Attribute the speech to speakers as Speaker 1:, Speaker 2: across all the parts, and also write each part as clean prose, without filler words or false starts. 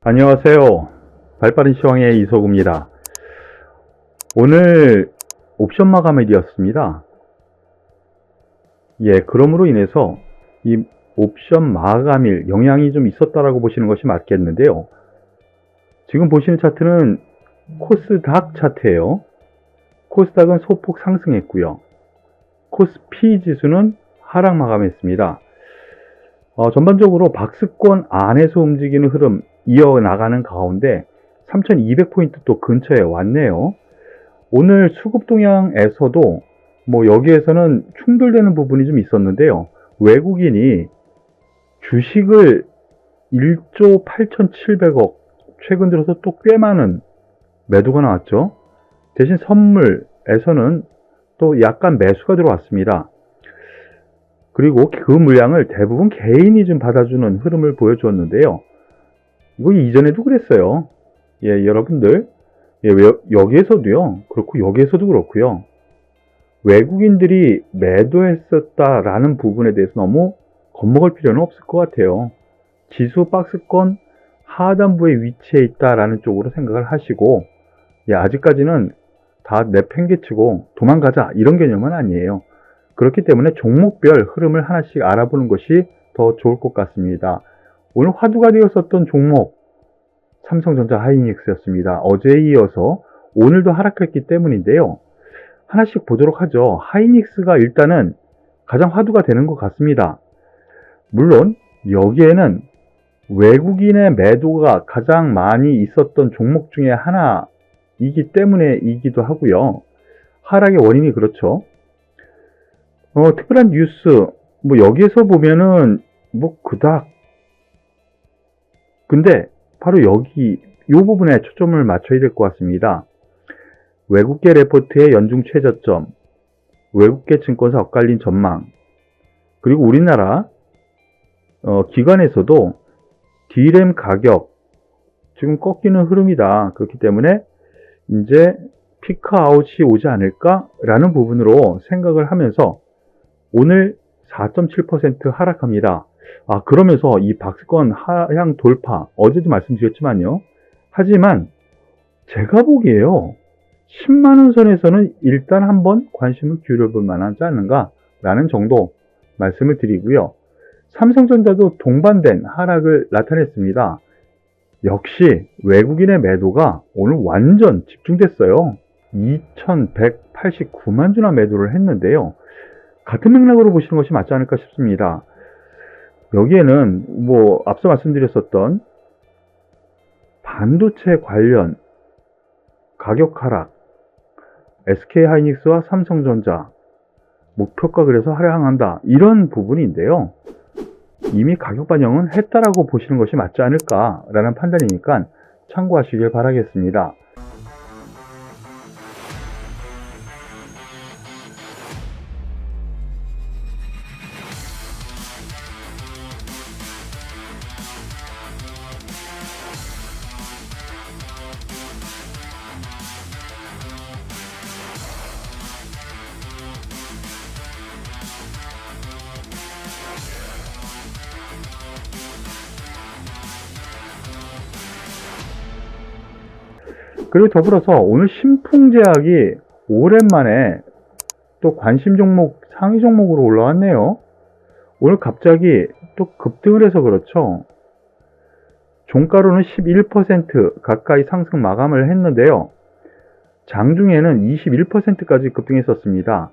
Speaker 1: 안녕하세요. 발빠른 시황의 이소구입니다. 오늘 옵션 마감일이었습니다. 그러므로 인해서 이 옵션 마감일 영향이 좀 있었다라고 보시는 것이 맞겠는데요. 지금 보시는 차트는 코스닥 차트예요. 코스닥은 소폭 상승했고요. 코스피 지수는 하락 마감했습니다. 전반적으로 박스권 안에서 움직이는 흐름 이어나가는 가운데 3200포인트 또 근처에 왔네요. 오늘 수급 동향에서도 여기에서는 충돌되는 부분이 좀 있었는데요. 외국인이 주식을 1조 8700억 최근 들어서 또 꽤 많은 매도가 나왔죠. 대신 선물에서는 또 약간 매수가 들어왔습니다. 그리고 그 물량을 대부분 개인이 좀 받아주는 흐름을 보여주었는데요. 이거 이전에도 그랬어요. 여러분들, 여기에서도요. 그렇고 여기에서도 그렇고요. 외국인들이 매도했었다라는 부분에 대해서 너무 겁먹을 필요는 없을 것 같아요. 지수 박스권 하단부에 위치해 있다라는 쪽으로 생각을 하시고, 아직까지는 다 내팽개치고 도망가자 이런 개념은 아니에요. 그렇기 때문에 종목별 흐름을 하나씩 알아보는 것이 더 좋을 것 같습니다. 오늘 화두가 되었었던 종목 삼성전자 하이닉스였습니다. 어제에 이어서 오늘도 하락했기 때문인데요. 하나씩 보도록 하죠. 하이닉스가 일단은 가장 화두가 되는 것 같습니다. 물론 여기에는 외국인의 매도가 가장 많이 있었던 종목 중에 하나이기 때문에이기도 하고요. 하락의 원인이 그렇죠. 특별한 뉴스, 여기에서 보면은, 그닥. 근데, 바로 이 부분에 초점을 맞춰야 될 것 같습니다. 외국계 레포트의 연중 최저점, 외국계 증권사 엇갈린 전망, 그리고 우리나라, 기관에서도 D램 가격, 지금 꺾이는 흐름이다. 그렇기 때문에, 이제, 피크아웃이 오지 않을까라는 부분으로 생각을 하면서, 오늘 4.7% 하락합니다. 그러면서 이 박스권 하향 돌파, 어제도 말씀드렸지만요. 하지만 제가 보기에요. 10만원 선에서는 일단 한번 관심을 기울여볼 만하지 않은가라는 정도 말씀을 드리고요. 삼성전자도 동반된 하락을 나타냈습니다. 역시 외국인의 매도가 오늘 완전 집중됐어요. 2189만 주나 매도를 했는데요. 같은 맥락으로 보시는 것이 맞지 않을까 싶습니다. 여기에는 앞서 말씀드렸었던 반도체 관련 가격 하락, SK하이닉스와 삼성전자 목표가 그래서 하향한다 이런 부분인데요. 이미 가격 반영은 했다라고 보시는 것이 맞지 않을까라는 판단이니까 참고하시길 바라겠습니다. 그리고 더불어서 오늘 신풍제약이 오랜만에 또 관심 종목, 상위 종목으로 올라왔네요. 오늘 갑자기 또 급등을 해서 그렇죠. 종가로는 11% 가까이 상승 마감을 했는데요. 장중에는 21%까지 급등했었습니다.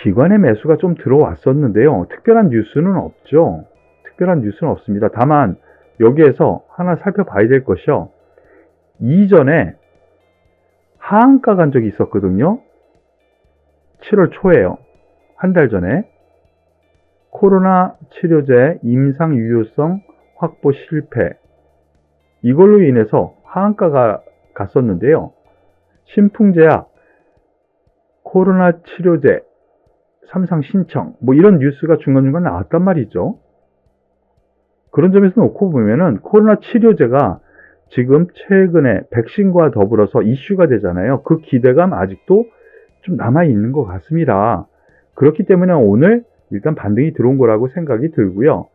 Speaker 1: 기관의 매수가 좀 들어왔었는데요. 특별한 뉴스는 없죠. 특별한 뉴스는 없습니다. 다만 여기에서 하나 살펴봐야 될 것이요. 이전에 하한가 간 적이 있었거든요. 7월 초에요. 한 달 전에 코로나 치료제 임상 유효성 확보 실패, 이걸로 인해서 하한가가 갔었는데요. 신풍제약 코로나 치료제 3상 신청 이런 뉴스가 중간중간 나왔단 말이죠. 그런 점에서 놓고 보면은 코로나 치료제가 지금 최근에 백신과 더불어서 이슈가 되잖아요. 그 기대감 아직도 좀 남아있는 것 같습니다. 그렇기 때문에 오늘 일단 반등이 들어온 거라고 생각이 들고요.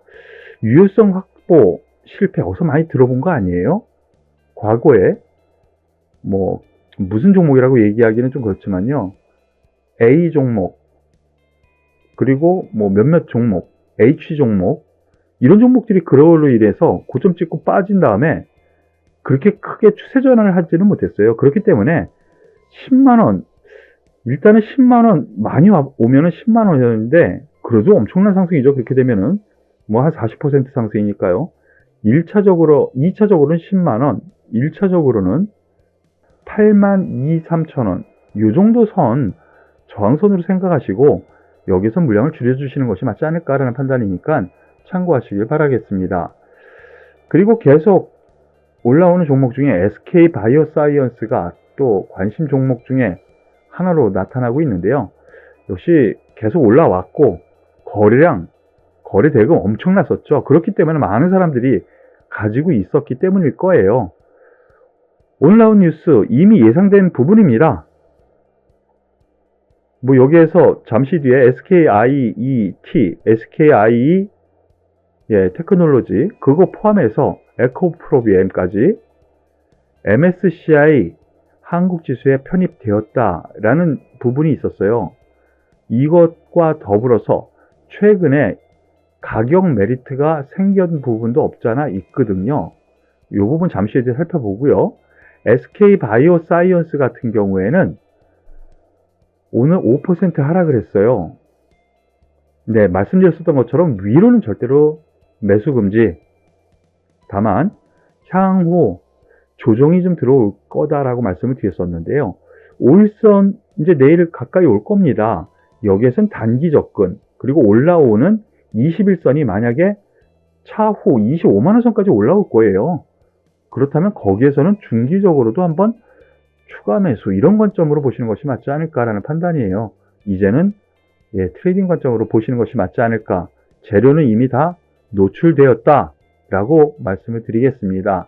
Speaker 1: 유효성 확보 실패 어디서 많이 들어본 거 아니에요? 과거에 뭐 무슨 종목이라고 얘기하기는 좀 그렇지만요. A 종목, 그리고 뭐 몇몇 종목, H 종목, 이런 종목들이 그걸로 인해서 고점 찍고 빠진 다음에 그렇게 크게 추세 전환을 하지는 못했어요. 그렇기 때문에 10만원, 일단은 10만원 많이 오면은 10만원이었는데 그래도 엄청난 상승이죠. 그렇게 되면은 뭐 한 40% 상승이니까요. 1차적으로, 2차적으로는 10만원, 1차적으로는 8만 2, 3천원, 요 정도 선 저항선으로 생각하시고 여기서 물량을 줄여주시는 것이 맞지 않을까라는 판단이니까 참고하시길 바라겠습니다. 그리고 계속 올라오는 종목 중에 SK 바이오사이언스가 또 관심 종목 중에 하나로 나타나고 있는데요. 역시 계속 올라왔고 거래량, 거래 대금 엄청났었죠. 그렇기 때문에 많은 사람들이 가지고 있었기 때문일 거예요. 오늘 나온 뉴스 이미 예상된 부분입니다. 뭐 여기에서 잠시 뒤에 SKIET, SKIE 테크놀로지 그거 포함해서 에코프로비엠까지 MSCI 한국지수에 편입되었다라는 부분이 있었어요. 이것과 더불어서 최근에 가격 메리트가 생긴 부분도 없잖아 있거든요. 이 부분 잠시 뒤에 살펴보고요. SK바이오사이언스 같은 경우에는 오늘 5% 하락을 했어요. 네, 말씀드렸었던 것처럼 위로는 절대로 매수 금지. 다만 향후 조정이 좀 들어올 거다라고 말씀을 드렸었는데요. 5일선 이제 내일 가까이 올 겁니다. 여기에선 단기 접근, 그리고 올라오는 21선이 만약에 차후 25만원 선까지 올라올 거예요. 그렇다면 거기에서는 중기적으로도 한번 추가 매수, 이런 관점으로 보시는 것이 맞지 않을까라는 판단이에요. 이제는 트레이딩 관점으로 보시는 것이 맞지 않을까. 재료는 이미 다 노출되었다라고 말씀을 드리겠습니다.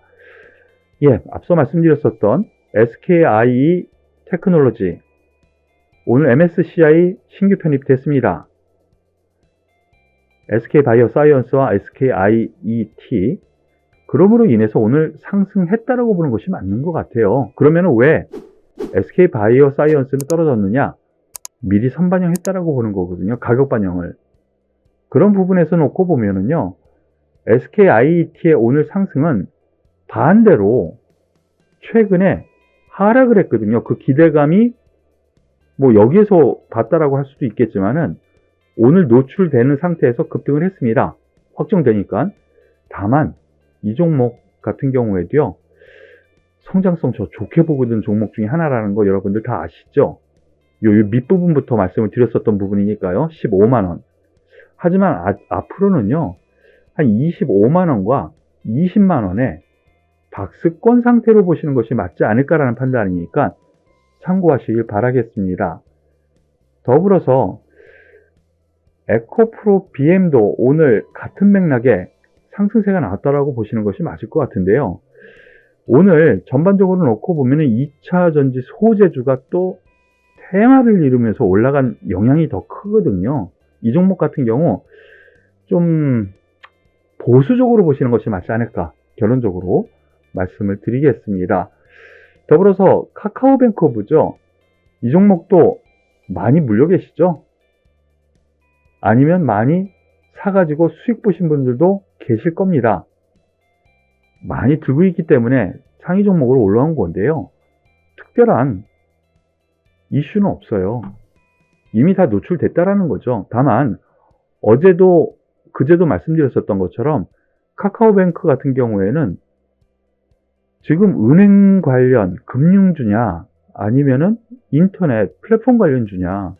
Speaker 1: 앞서 말씀드렸었던 SKIE 테크놀로지, 오늘 MSCI 신규 편입됐습니다. SK바이오사이언스와 SKIET, 그럼으로 인해서 오늘 상승했다라고 보는 것이 맞는 것 같아요. 그러면 왜 SK바이오사이언스는 떨어졌느냐? 미리 선반영했다라고 보는 거거든요. 가격 반영을. 그런 부분에서 놓고 보면은요, SKIET의 오늘 상승은 반대로 최근에 하락을 했거든요. 그 기대감이 뭐 여기에서 봤다라고 할 수도 있겠지만은 오늘 노출되는 상태에서 급등을 했습니다. 확정되니까. 다만 이 종목 같은 경우에도요, 성장성 저 좋게 보거든 종목 중에 하나라는 거 여러분들 다 아시죠? 요 밑부분부터 말씀을 드렸었던 부분이니까요. 15만원. 하지만 앞으로는요, 한 25만원과 20만원에 박스권 상태로 보시는 것이 맞지 않을까라는 판단이니까 참고하시길 바라겠습니다. 더불어서 에코프로 BM도 오늘 같은 맥락에 상승세가 나왔다라고 보시는 것이 맞을 것 같은데요. 오늘 전반적으로 놓고 보면은 2차 전지 소재주가 또 테마를 이루면서 올라간 영향이 더 크거든요. 이 종목 같은 경우 좀 보수적으로 보시는 것이 맞지 않을까, 결론적으로 말씀을 드리겠습니다. 더불어서 카카오뱅크부죠. 이 종목도 많이 물려 계시죠? 아니면 많이 사가지고 수익 보신 분들도 계실 겁니다. 많이 들고 있기 때문에 상위 종목으로 올라온 건데요. 특별한 이슈는 없어요. 이미 다 노출됐다라는 거죠. 다만 어제도 그제도 말씀드렸었던 것처럼 카카오뱅크 같은 경우에는 지금 은행 관련 금융주냐 아니면은 인터넷 플랫폼 관련주냐,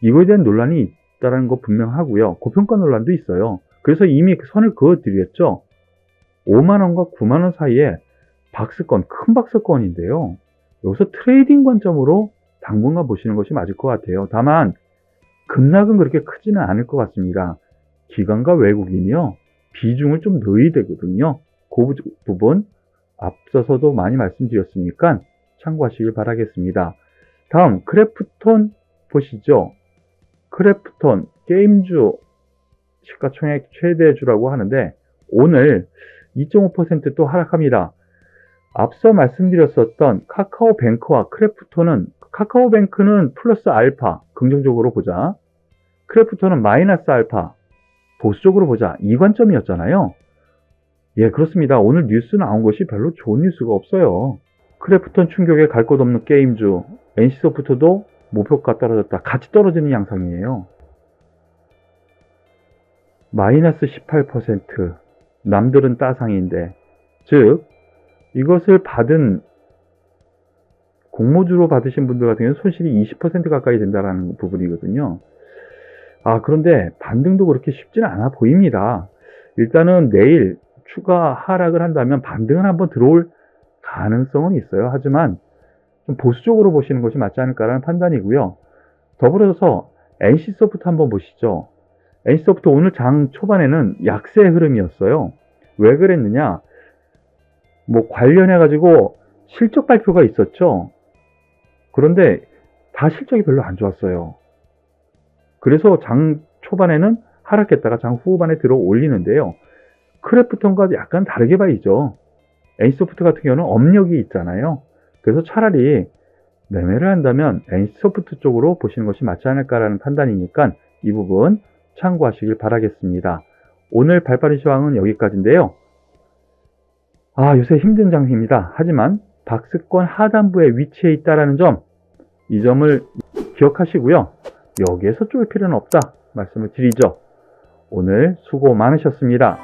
Speaker 1: 이거에 대한 논란이 있다는 거 분명하고요. 고평가 논란도 있어요. 그래서 이미 선을 그어드렸죠. 5만원과 9만원 사이에 박스권, 큰 박스권인데요. 여기서 트레이딩 관점으로 당분간 보시는 것이 맞을 것 같아요. 다만 급락은 그렇게 크지는 않을 것 같습니다. 기관과 외국인이요, 비중을 좀 넣어야 되거든요. 그 부분 앞서서도 많이 말씀드렸으니까 참고하시길 바라겠습니다. 다음 크래프톤 보시죠. 크래프톤 게임주 시가총액 최대주라고 하는데 오늘 2.5%또 하락합니다. 앞서 말씀드렸었던 카카오뱅크와 크래프톤은, 카카오뱅크는 플러스 알파, 긍정적으로 보자. 크래프톤은 마이너스 알파, 보수적으로 보자. 이 관점이었잖아요. 예, 그렇습니다. 오늘 뉴스 나온 것이 별로 좋은 뉴스가 없어요. 크래프톤 충격에 갈 곳 없는 게임주, NC소프트도 목표가 떨어졌다. 같이 떨어지는 양상이에요. 마이너스 18%. 남들은 따상인데. 즉, 이것을 받은 공모주로 받으신 분들 같은 경우는 손실이 20% 가까이 된다는 부분이거든요. 그런데 반등도 그렇게 쉽지는 않아 보입니다. 일단은 내일 추가 하락을 한다면 반등은 한번 들어올 가능성은 있어요. 하지만 좀 보수적으로 보시는 것이 맞지 않을까라는 판단이고요. 더불어서 NC소프트 한번 보시죠. NC소프트 오늘 장 초반에는 약세 흐름이었어요. 왜 그랬느냐? 뭐 관련해가지고 실적 발표가 있었죠. 그런데 다 실적이 별로 안 좋았어요. 그래서 장 초반에는 하락했다가 장 후반에 들어 올리는데요. 크래프톤과 약간 다르게 봐야죠. NC소프트 같은 경우는 업력이 있잖아요. 그래서 차라리 매매를 한다면 NC소프트 쪽으로 보시는 것이 맞지 않을까라는 판단이니까 이 부분 참고하시길 바라겠습니다. 오늘 발빠른 시황은 여기까지인데요. 요새 힘든 장세입니다. 하지만 박스권 하단부에 위치해 있다는 점, 이 점을 기억하시고요. 여기에서 쫄 필요는 없다 말씀을 드리죠. 오늘 수고 많으셨습니다.